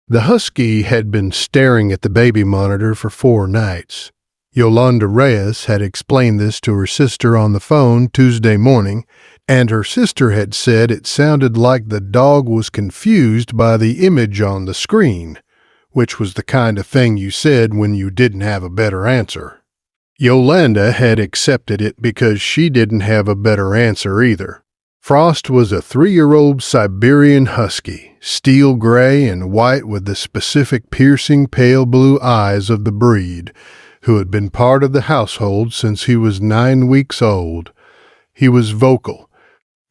The husky had been staring at the baby monitor for 4 nights. Yolanda Reyes had explained this to her sister on the phone Tuesday morning, and her sister had said it sounded like the dog was confused by the image on the screen, which was the kind of thing you said when you didn't have a better answer. Yolanda had accepted it because she didn't have a better answer either. Frost was a 3-year-old Siberian Husky, steel gray and white with the specific piercing pale blue eyes of the breed, who had been part of the household since he was 9 weeks old. He was vocal,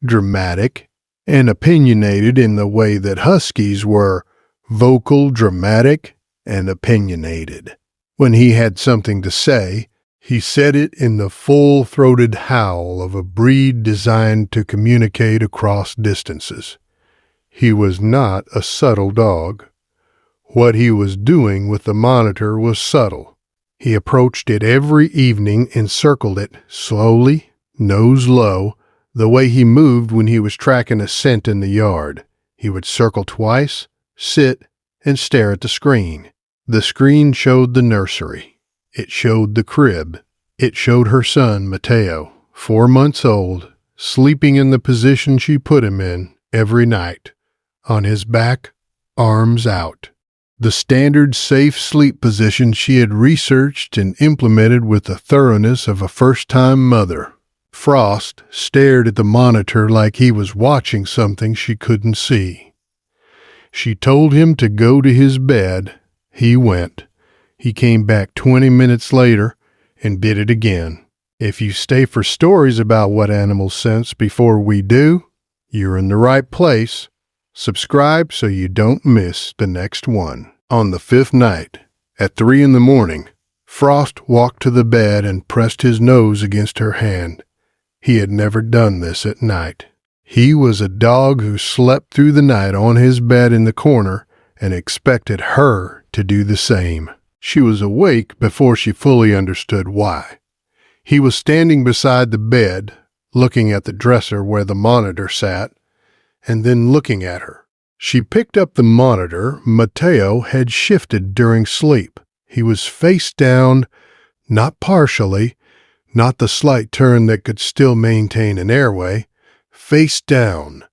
dramatic, and opinionated in the way that Huskies were vocal, dramatic, and opinionated. When he had something to say, he said it in the full-throated howl of a breed designed to communicate across distances. He was not a subtle dog. What he was doing with the monitor was subtle. He approached it every evening and circled it, slowly, nose low, the way he moved when he was tracking a scent in the yard. He would circle twice, sit, and stare at the screen. The screen showed the nursery. It showed the crib. It showed her son, Mateo, 4 months old, sleeping in the position she put him in every night, on his back, arms out. The standard safe sleep position she had researched and implemented with the thoroughness of a first-time mother. Frost stared at the monitor like he was watching something she couldn't see. She told him to go to his bed. He went. He came back 20 minutes later and did it again. If you stay for stories about what animals sense before we do, you're in the right place. Subscribe so you don't miss the next one. On the 5th night, at 3 a.m, Frost walked to the bed and pressed his nose against her hand. He had never done this at night. He was a dog who slept through the night on his bed in the corner and expected her to do the same. She was awake before she fully understood why. He was standing beside the bed, looking at the dresser where the monitor sat, and then looking at her. She picked up the monitor. Mateo had shifted during sleep. He was face down, not partially, not the slight turn that could still maintain an airway, face down,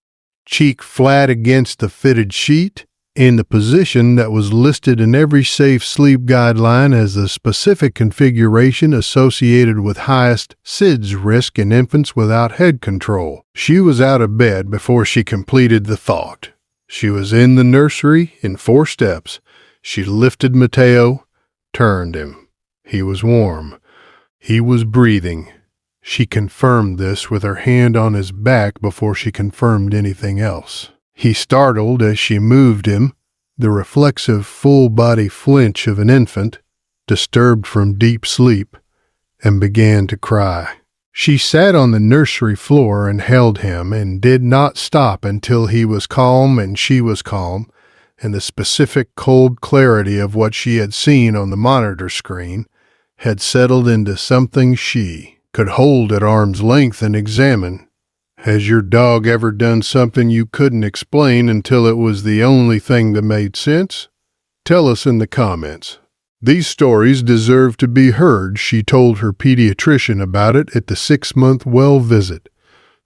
cheek flat against the fitted sheet, in the position that was listed in every safe sleep guideline as the specific configuration associated with highest SIDS risk in infants without head control. She was out of bed before she completed the thought. She was in the nursery in 4 steps. She lifted Mateo, turned him. He was warm. He was breathing. She confirmed this with her hand on his back before she confirmed anything else. He startled as she moved him, the reflexive full-body flinch of an infant, disturbed from deep sleep, and began to cry. She sat on the nursery floor and held him and did not stop until he was calm and she was calm, and the specific cold clarity of what she had seen on the monitor screen had settled into something she could hold at arm's length and examine. Has your dog ever done something you couldn't explain until it was the only thing that made sense? Tell us in the comments. These stories deserve to be heard. She told her pediatrician about it at the 6-month well visit.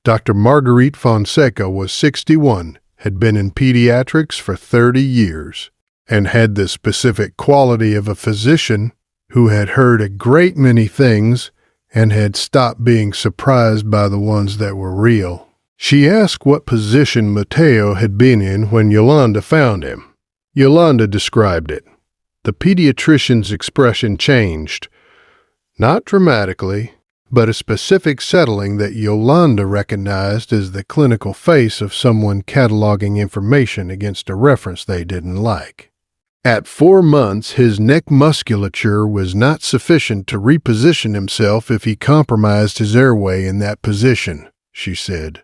Dr. Marguerite Fonseca was 61, had been in pediatrics for 30 years, and had the specific quality of a physician who had heard a great many things and had stopped being surprised by the ones that were real. She asked what position Mateo had been in when Yolanda found him. Yolanda described it. The pediatrician's expression changed. Not dramatically, but a specific settling that Yolanda recognized as the clinical face of someone cataloging information against a reference they didn't like. At 4 months, his neck musculature was not sufficient to reposition himself if he compromised his airway in that position, she said.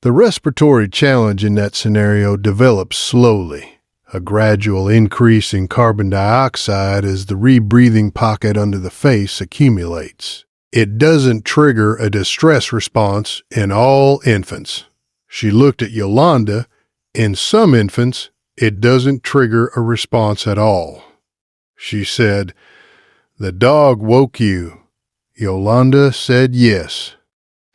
The respiratory challenge in that scenario develops slowly, a gradual increase in carbon dioxide as the rebreathing pocket under the face accumulates. It doesn't trigger a distress response in all infants. She looked at Yolanda. In some infants, it doesn't trigger a response at all. She said, "The dog woke you." Yolanda said yes.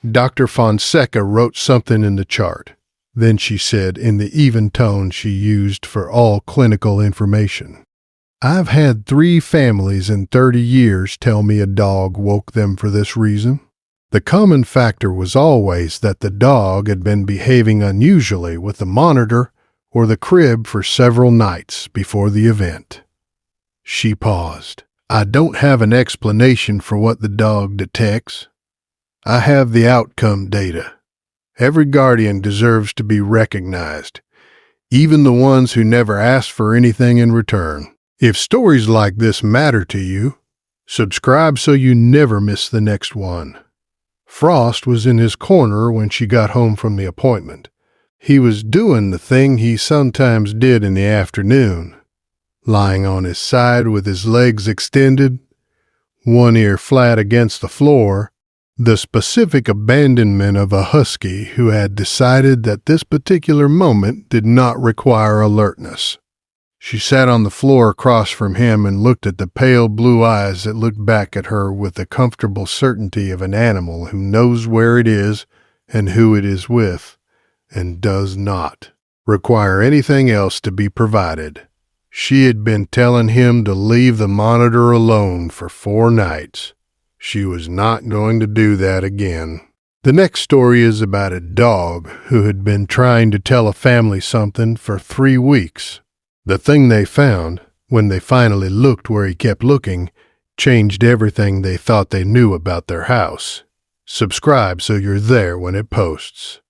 Dr. Fonseca wrote something in the chart. Then she said in the even tone she used for all clinical information, "I've had 3 families in 30 years tell me a dog woke them for this reason. The common factor was always that the dog had been behaving unusually with the monitor or the crib for several nights before the event." She paused. "I don't have an explanation for what the dog detects. I have the outcome data. Every guardian deserves to be recognized, even the ones who never ask for anything in return. If stories like this matter to you, subscribe so you never miss the next one." Frost was in his corner when she got home from the appointment. He was doing the thing he sometimes did in the afternoon, lying on his side with his legs extended, one ear flat against the floor, the specific abandonment of a husky who had decided that this particular moment did not require alertness. She sat on the floor across from him and looked at the pale blue eyes that looked back at her with the comfortable certainty of an animal who knows where it is and who it is with, and does not require anything else to be provided. She had been telling him to leave the monitor alone for 4 nights. She was not going to do that again. The next story is about a dog who had been trying to tell a family something for 3 weeks. The thing they found, when they finally looked where he kept looking, changed everything they thought they knew about their house. Subscribe so you're there when it posts.